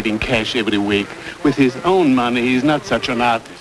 getting cash every week. With his own money, he's not such an artist.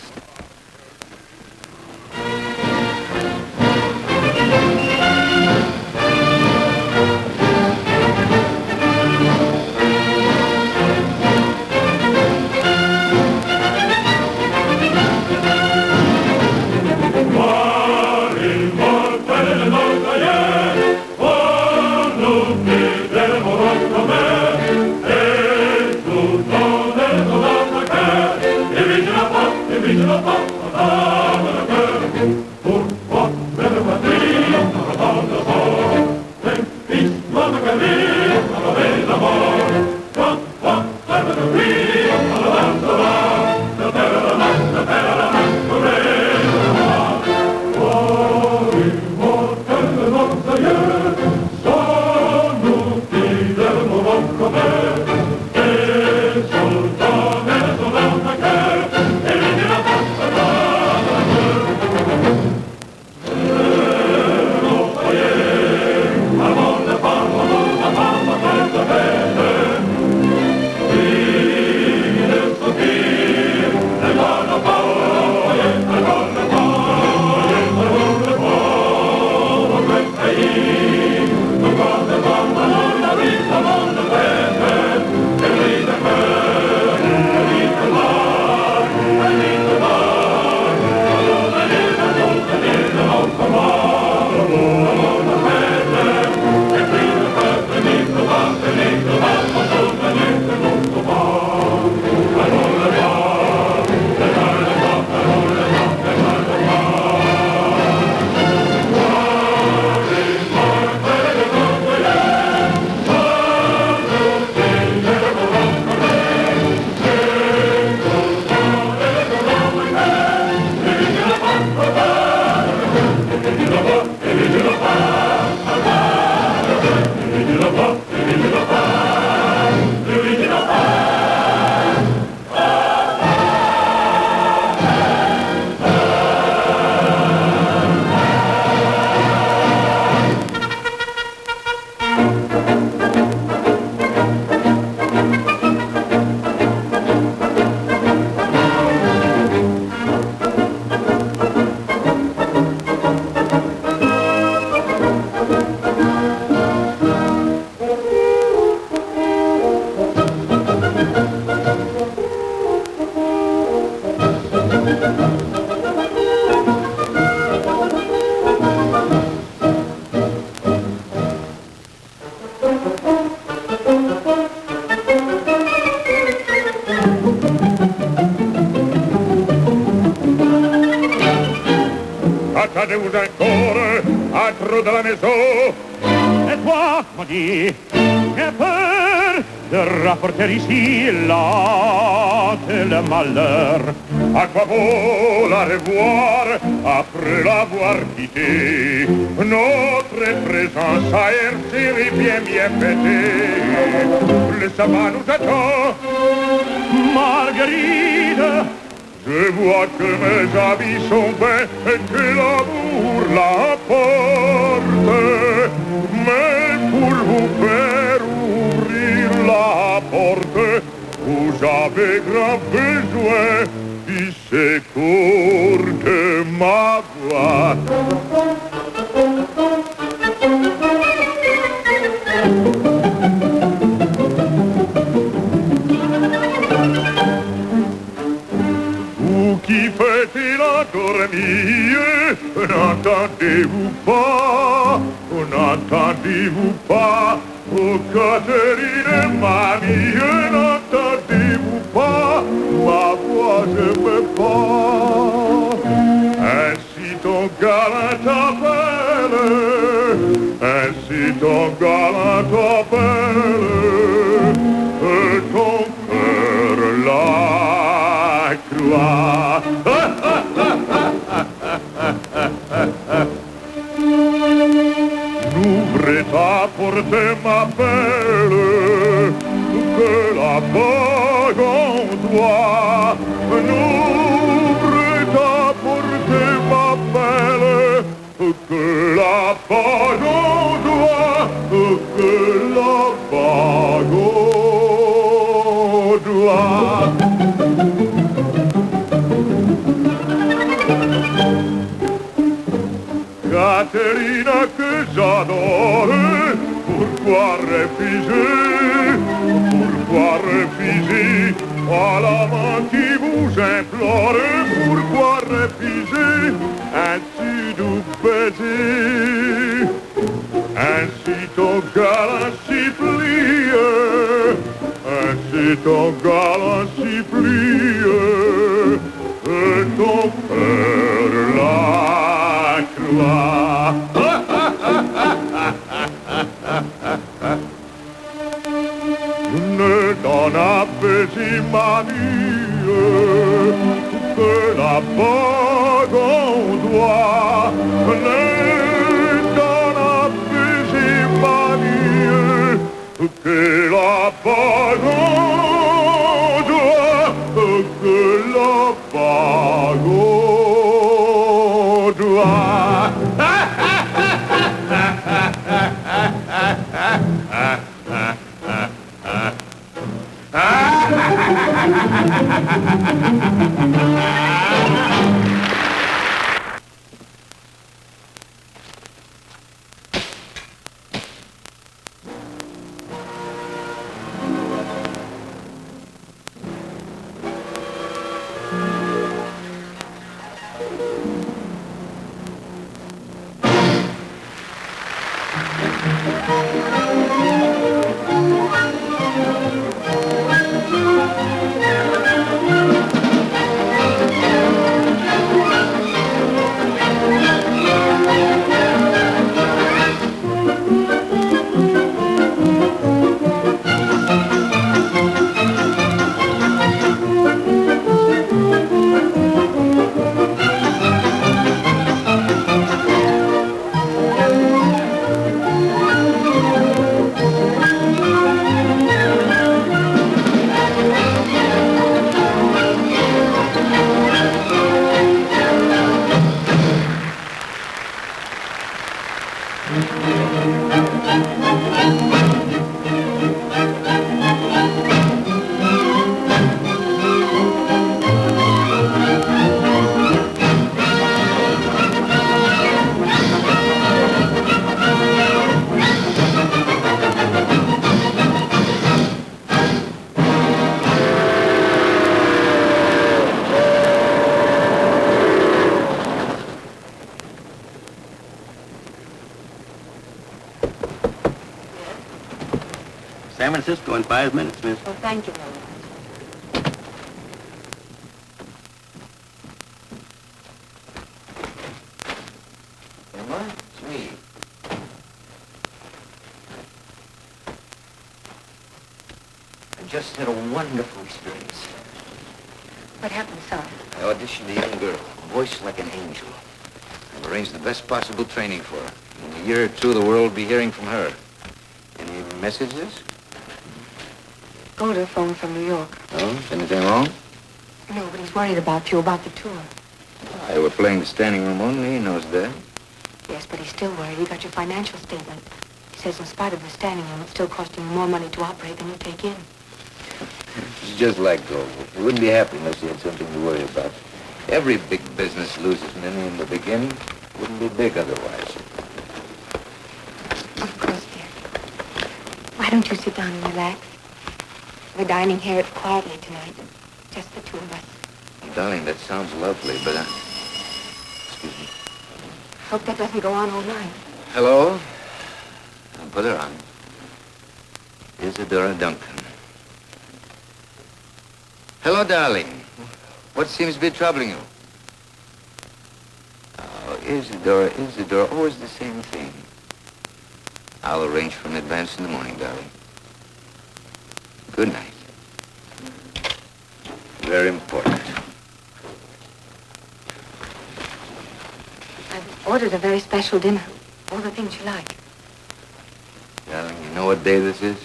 Attendez-vous encore à trop de la maison. Et toi, maudit, j'ai peur de rapporter ici le malheur. À quoi vaut la revoir après l'avoir quitté? Notre présence à Erciri bien fêtée. Le sabbat nous attend. Marguerite, je vois que mes amis sont bêts et que l'amour l'apporte. Mais pour vous faire ouvrir la porte, vous avez grand besoin du secours de ma voix. Qui fait-il endormir? N'entendez-vous pas? N'entendez-vous pas? Oh, Catherine, mamie, n'entendez-vous pas? Ma voix, je me bats. Ainsi ton galant t'appelle, ainsi ton galant t'appelle, et ton cœur la croix. N'ouvrez ta porte, ma belle, que la bague en doigt. N'ouvrez ta porte, ma belle, que la bague en doigt, que la bague en doigt. adore. Pourquoi refuser? Pourquoi refuser à l'amant qui vous implore? Pourquoi refuser ainsi doux baiser? Ainsi ton galant s'y plie, ainsi ton galant s'y plie, et ton cœur la croix. Ne t'en appétit manie que la bague en doigt. Ne t'en appétit manie que la bague en doigt. Que la bague en doigt. San Francisco in 5 minutes, miss. Oh, thank you very much. Emma, it's me. I just had a wonderful experience. What happened, son? I auditioned a young girl, voice like an angel. I've arranged the best possible training for her. In a year or two, the world will be hearing from her. Any messages? Golder phoned from New York. No? Is anything wrong? No, but he's worried about you, about the tour. Why, we're playing the standing room only. He knows that. Yes, but he's still worried. He got your financial statement. He says in spite of the standing room, it's still costing you more money to operate than you take in. It's just like gold. You wouldn't be happy unless you had something to worry about. Every big business loses money in the beginning. Wouldn't be big otherwise. Of course, dear. Why don't you sit down and relax? We're dining here quietly tonight. Just the two of us. Darling, that sounds lovely, but excuse me. Hope that doesn't go on all night. Hello? I'll put her on. Isadora Duncan. Hello, darling. What seems to be troubling you? Oh, Isadora, always the same thing. I'll arrange for an advance in the morning, darling. Good night. Very important. I've ordered a very special dinner. All the things you like. Darling, you know what day this is?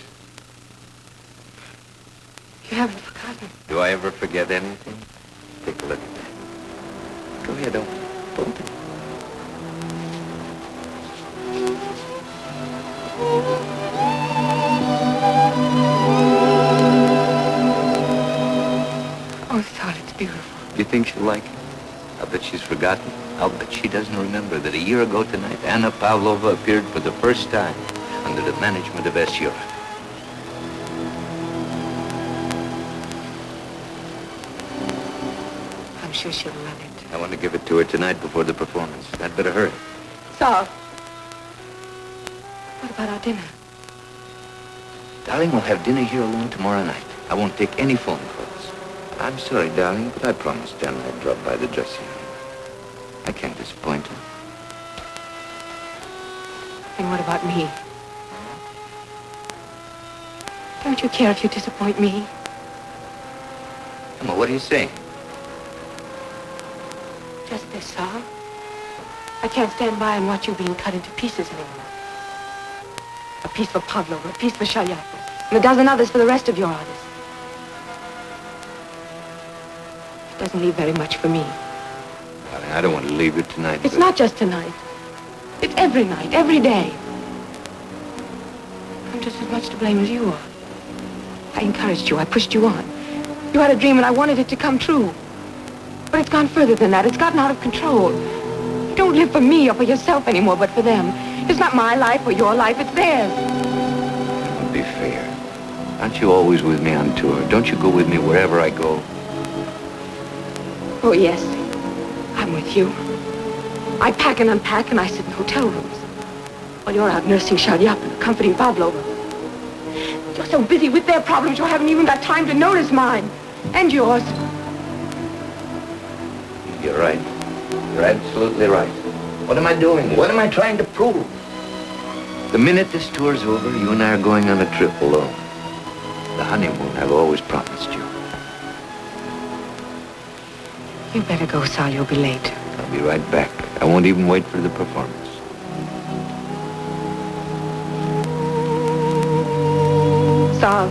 You haven't forgotten. Do I ever forget anything? Take a look at that. Go ahead, don't. Oh, Saul, it's beautiful. Do you think she'll like it? I bet she's forgotten. I'll bet she doesn't remember that a year ago tonight, Anna Pavlova appeared for the first time under the management of S. Europe. I'm sure she'll love it. I want to give it to her tonight before the performance. I'd better hurry. Saul, what about our dinner? Darling, we'll have dinner here alone tomorrow night. I won't take any phone calls. I'm sorry, darling, but I promised Anna I'd drop by the dressing room. I can't disappoint her. And what about me? Don't you care if you disappoint me? Emma, what are you saying? Just this, Saul. I can't stand by and watch you being cut into pieces anymore. A piece for Pavlova, a piece for Shalyapin, and a dozen others for the rest of your artists. It doesn't leave very much for me. Darling, I don't want to leave you tonight. It's not just tonight. It's every night, every day. I'm just as much to blame as you are. I encouraged you. I pushed you on. You had a dream and I wanted it to come true. But it's gone further than that. It's gotten out of control. You don't live for me or for yourself anymore, but for them. It's not my life or your life. It's theirs. That would be fair. Aren't you always with me on tour? Don't you go with me wherever I go? Oh, yes. I'm with you. I pack and unpack and I sit in hotel rooms. While you're out nursing Shalyapin, comforting Pavlova. You're so busy with their problems you haven't even got time to notice mine. And yours. You're right. You're absolutely right. What am I doing? What am I trying to prove? The minute this tour's over, you and I are going on a trip alone. The honeymoon I've always promised you. You better go, Sal. You'll be late. I'll be right back. I won't even wait for the performance. Sal.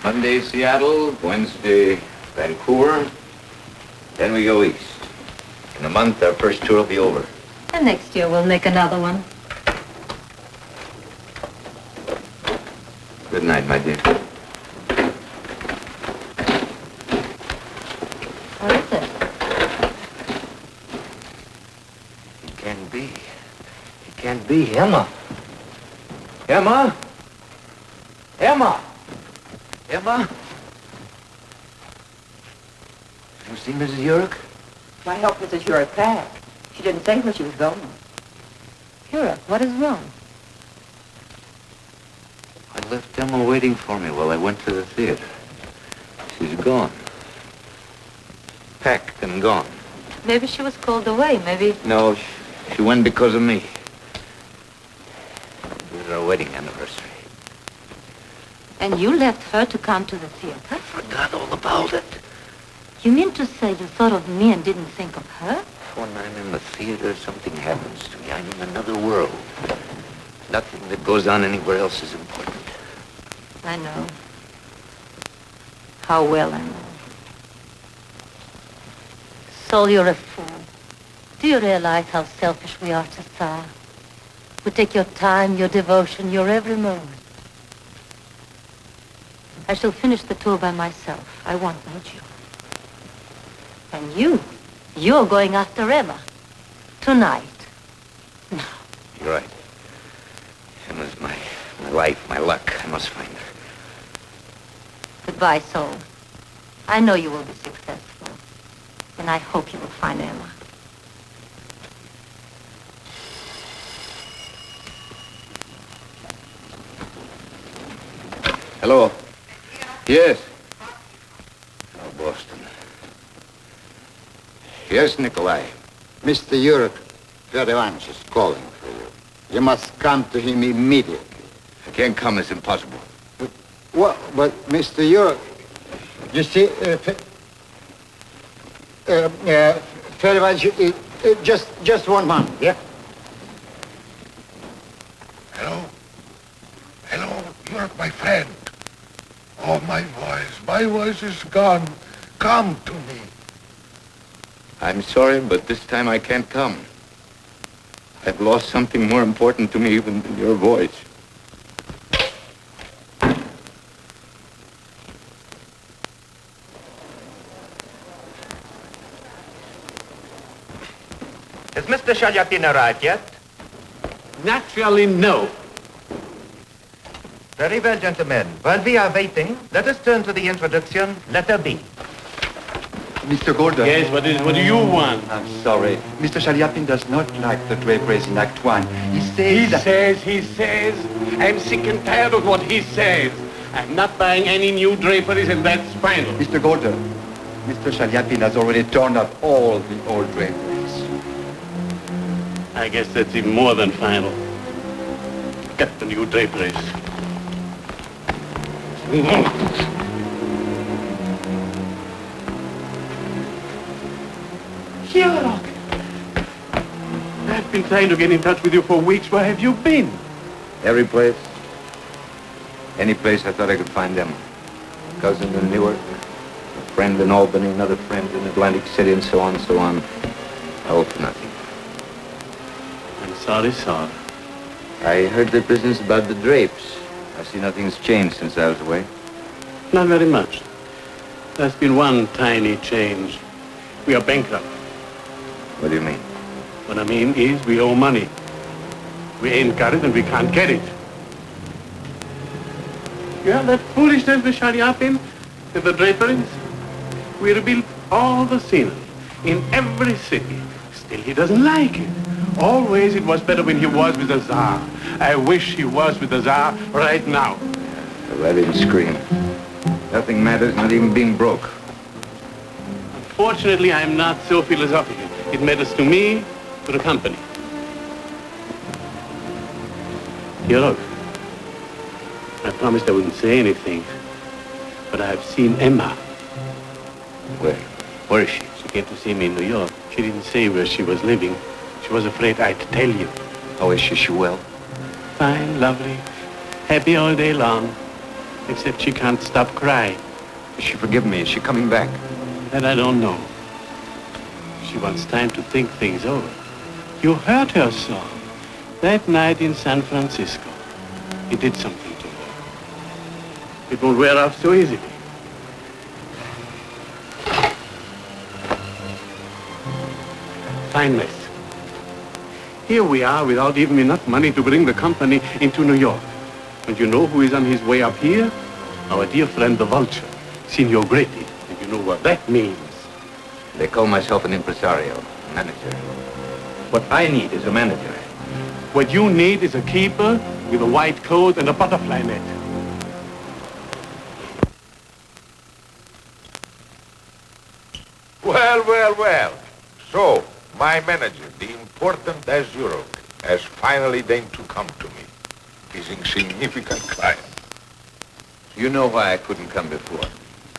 Monday, Seattle. Wednesday, Vancouver. Then we go east. In a month, our first tour will be over. And next year we'll make another one. Good night, my dear. What is it? It can't be. It can't be. Emma. Emma? Emma? Emma? You see Mrs. Urich? Why help Mrs. Urich back? She didn't say where she was going. Urich, what is wrong? I left Emma waiting for me while I went to the theater. She's gone. packed and gone. Maybe she was called away. Maybe... No, she went because of me. It was our wedding anniversary. And you left her to come to the theater? I forgot all about it. You mean to say you thought of me and didn't think of her? When I'm in the theater, something happens to me. I'm in another world. Nothing that goes on anywhere else is important. I know. How well I know. Sol, you're a fool. Do you realize how selfish we are, Cesar? We take your time, your devotion, your every moment. I shall finish the tour by myself. I want no Jew. And you're going after Emma. Tonight. No. You're right. Emma's my life, my luck. I must find her. Goodbye, Sol. I know you will be successful. And I hope you will find Emma. Hello. Yes. Oh, Boston. Yes, Nikolai. Mr. Yurek Ferdovich is calling for you. You must come to him immediately. I can't come. It's impossible. What? But Mr. Yurek, you see, Ferdovich, just 1 month, yeah? Hello? Hello, you're my friend. Oh, my voice is gone. Come to me. I'm sorry, but this time I can't come. I've lost something more important to me even than your voice. Has Mr. Shalyapin arrived yet? Naturally, no. Very well, gentlemen. While we are waiting, let us turn to the introduction, letter B. Mr. Golden. Yes, what do you want? I'm sorry. Mr. Shalyapin does not like the draperies in Act 1. He says... I'm sick and tired of what he says. I'm not buying any new draperies, and that's final. Mr. Golden, Mr. Shalyapin has already torn up all the old draperies. I guess that's even more than final. Get the new draperies. Sherlock! I've been trying to get in touch with you for weeks. Where have you been? Every place. Any place I thought I could find them. A cousin in Newark, a friend in Albany, another friend in Atlantic City, and so on and so on. All for nothing. I'm sorry, sir. I heard the business about the drapes. I see nothing's changed since I was away. Not very much. There's been one tiny change. We are bankrupt. What do you mean? What I mean is we owe money. We ain't got it and we can't get it. You have that foolishness with Shalyapin with the draperies? We rebuilt all the scenery in every city. Still, he doesn't like it. Always it was better when he was with the Tsar. I wish he was with the Tsar right now. Well, I didn't scream. Nothing matters, not even being broke. Unfortunately, I'm not so philosophical. It matters to me, to the company. Here, look. I promised I wouldn't say anything, but I've seen Emma. Where? Where is she? She came to see me in New York. She didn't say where she was living. She was afraid I'd tell you. How is she? She well? Fine, lovely, happy all day long, except she can't stop crying. Does she forgive me? Is she coming back? That I don't know. She wants time to think things over. You heard her song that night in San Francisco. It did something to her. It won't wear off so easily. Fine mess. Here we are without even enough money to bring the company into New York. And you know who is on his way up here? Our dear friend, the Vulture, Signor Greti. And you know what that means. They call myself an impresario, manager. What I need is a manager. What you need is a keeper with a white coat and a butterfly net. Well, Well, well, well. So, my manager, the important Azurok, has finally deigned to come to me. His insignificant client. You know why I couldn't come before.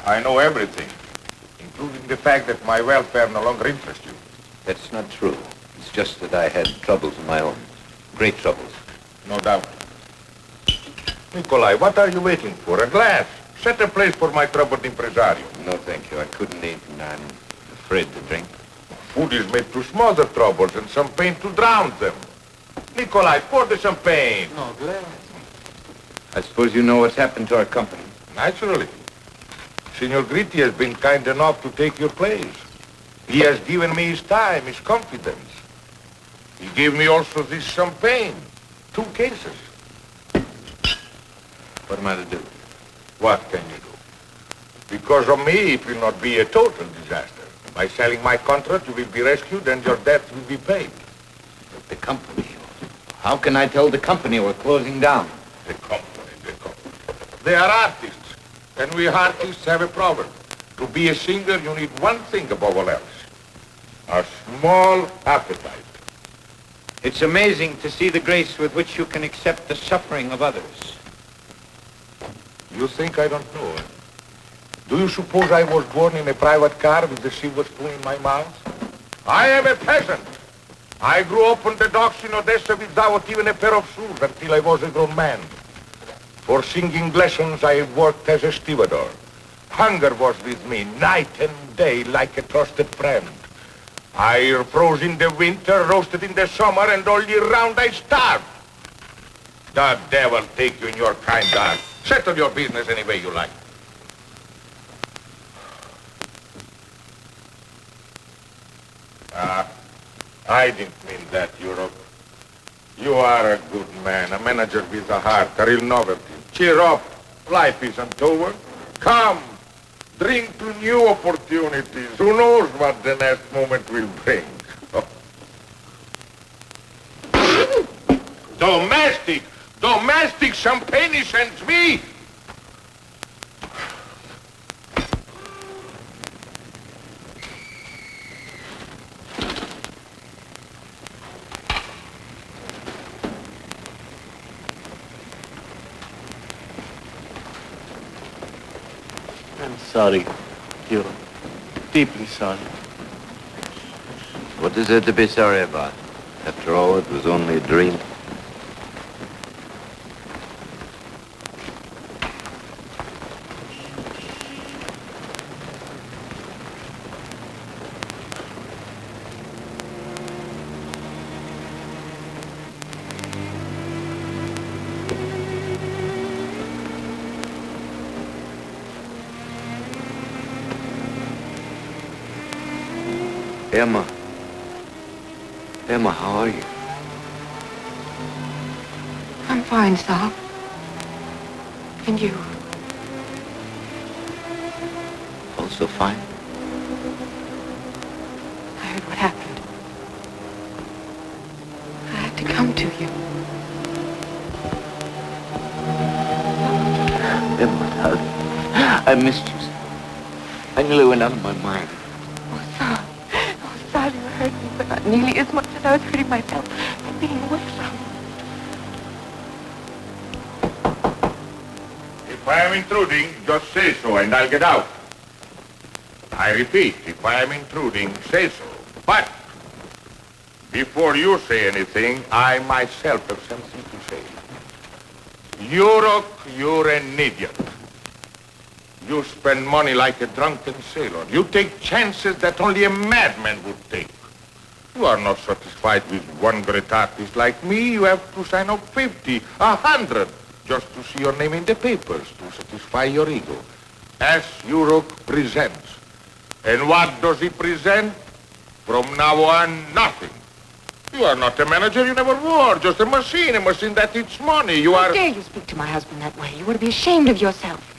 I know everything, including the fact that my welfare no longer interests you. That's not true. It's just that I had troubles of my own. Great troubles. No doubt. Nikolai, what are you waiting for? A glass? Set a place for my troubled impresario. No, thank you. I couldn't eat, and I'm afraid to drink. Food is made to smother troubles and champagne to drown them. Nikolai, pour the champagne. No, glass. I suppose you know what's happened to our company. Naturally. Signor Gritti has been kind enough to take your place. He has given me his time, his confidence. He gave me also this champagne. 2 cases. What am I to do? What can you do? Because of me, it will not be a total disaster. By selling my contract, you will be rescued and your debt will be paid. But the company. How can I tell the company we're closing down? The company. They are artists, and we artists have a problem. To be a singer, you need one thing above all else. A small appetite. It's amazing to see the grace with which you can accept the suffering of others. You think I don't know? Do you suppose I was born in a private car with a silver spoon in my mouth? I am a peasant. I grew up on the docks in Odessa without even a pair of shoes until I was a grown man. For singing lessons, I worked as a stevedore. Hunger was with me night and day like a trusted friend. I froze in the winter, roasted in the summer, and all year round I starved. The devil take you in your kind heart. Settle your business any way you like. I didn't mean that, Europe. You are a good man, a manager with a heart, a real novelty. Cheer up. Life isn't over. Come. Drink to new opportunities. Who knows what the next moment will bring? Domestic champagne sends me. I'm sorry, Hero. Deeply sorry. What is there to be sorry about? After all, it was only a dream. Emma. Emma, how are you? I'm fine, Saul. And you? Also fine? I heard what happened. I had to come to you. Emma, darling, I missed you. I nearly went out of my mind. Saul, you hurt me, but not nearly as much as I was hurting myself by being away from you. If I am intruding, just say so and I'll get out. I repeat, if I am intruding, say so. But before you say anything, I myself have something to say. Yurok, you're an idiot. You spend money like a drunken sailor. You take chances that only a madman would take. You are not satisfied with one great artist like me. You have to sign up 50, 100, just to see your name in the papers, to satisfy your ego. As Yurok presents. And what does he present? From now on, nothing. You are not a manager, you never were. Just a machine that eats money. You are... How dare you speak to my husband that way? You ought to be ashamed of yourself.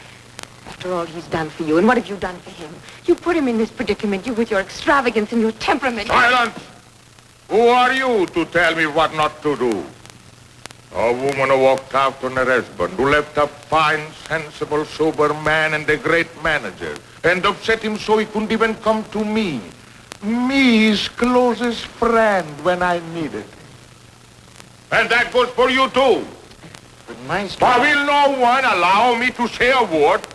After all he's done for you, and what have you done for him? You put him in this predicament, you with your extravagance and your temperament. Silence! Who are you to tell me what not to do? A woman who walked out on her husband, who left a fine, sensible, sober man and a great manager, and upset him so he couldn't even come to me. Me, his closest friend, when I need it. And that goes for you too. But Maestro... But will no one allow me to say a word?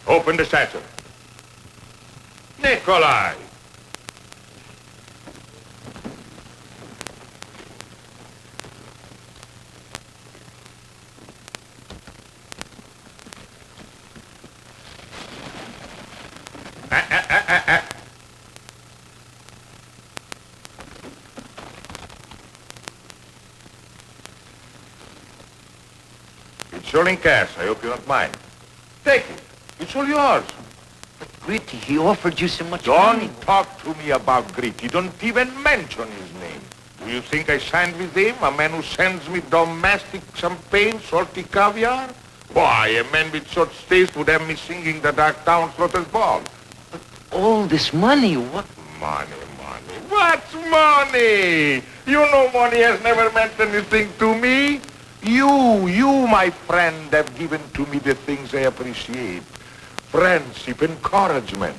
Open the satchel. Nikolai. It's all in cash. I hope you don't mind. Take it. It's all yours. Gritty, he offered you so much money. Don't talk to me about Gritty. Don't even mention his name. Do you think I signed with him? A man who sends me domestic champagne, salty caviar? Why, a man with such taste would have me singing the Dark Town Slaughter's Ball. All this money, what? Money. What's money? You know money has never meant anything to me. You, my friend, have given to me the things I appreciate. Friendship, encouragement.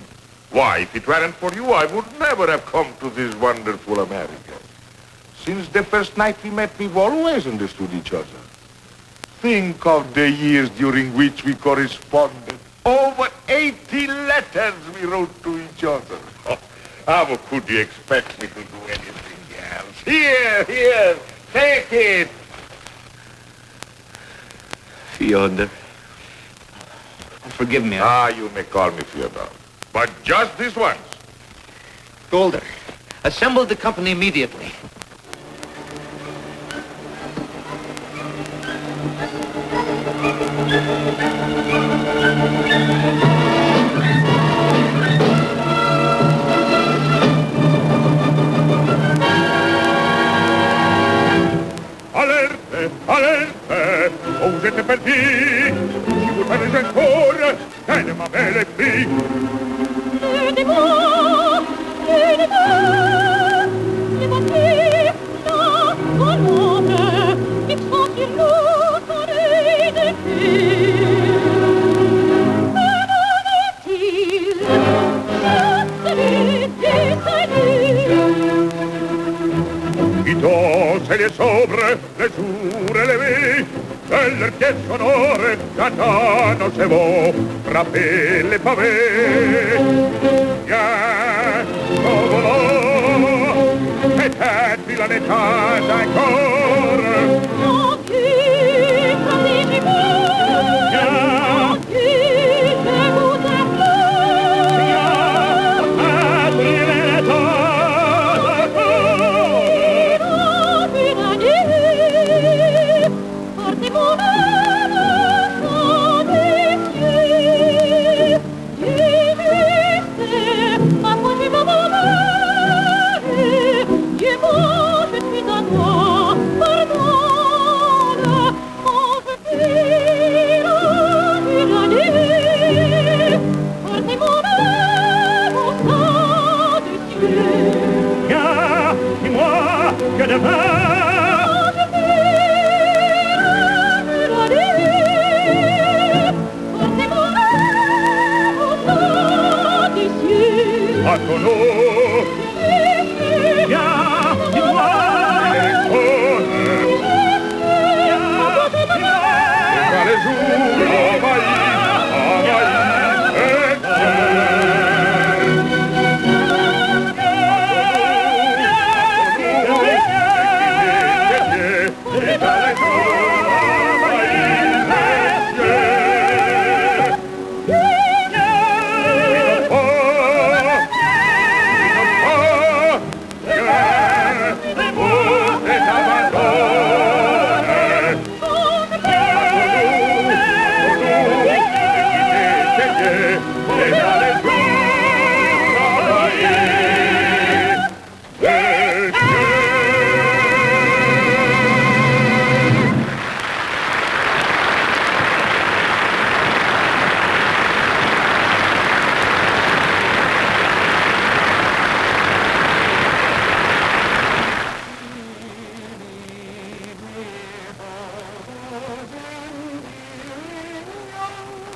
Why, if it weren't for you, I would never have come to this wonderful America. Since the first night we met, we've always understood each other. Think of the years during which we corresponded. Over 80 letters we wrote to each other. Oh, how could you expect me to do anything else? Here, take it. Fyodor. Forgive me. You may call me Fyodor. But just this once. Golder, assemble the company immediately. Alerte, vous êtes perdus. Si vous perdez encore, elle m'a belle fille. Se les sobre, les jours élevés, de leur pièce sonore, Catano se vaut, frapper les pavés. Viens, Covolo, peut-être il en est temps encore.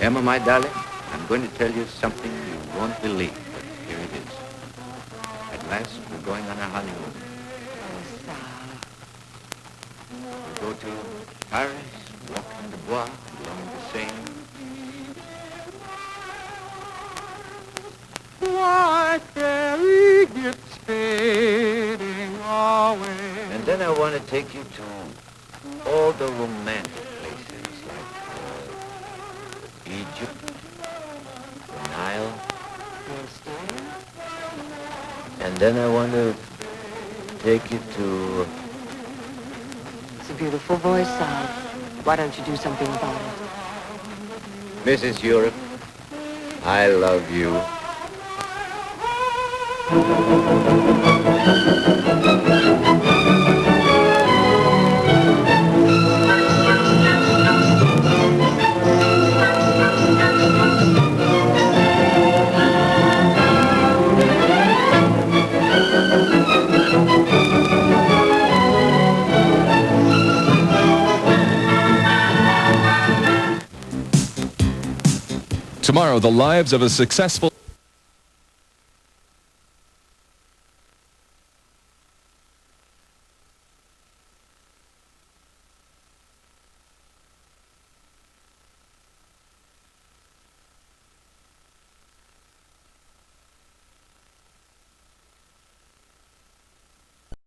Emma, my darling, I'm going to tell you something you won't believe, but here it Last, we're going on our honeymoon. We go to Paris, walk in the Bois, along the Seine. Like fairy gets fading away. And then I want to take you to all the romantic places like Egypt, the Nile. And then I want to take you to... It's a beautiful voice, Sal. Why don't you do something about it? Mrs. Europe, I love you. Tomorrow, the lives of a successful...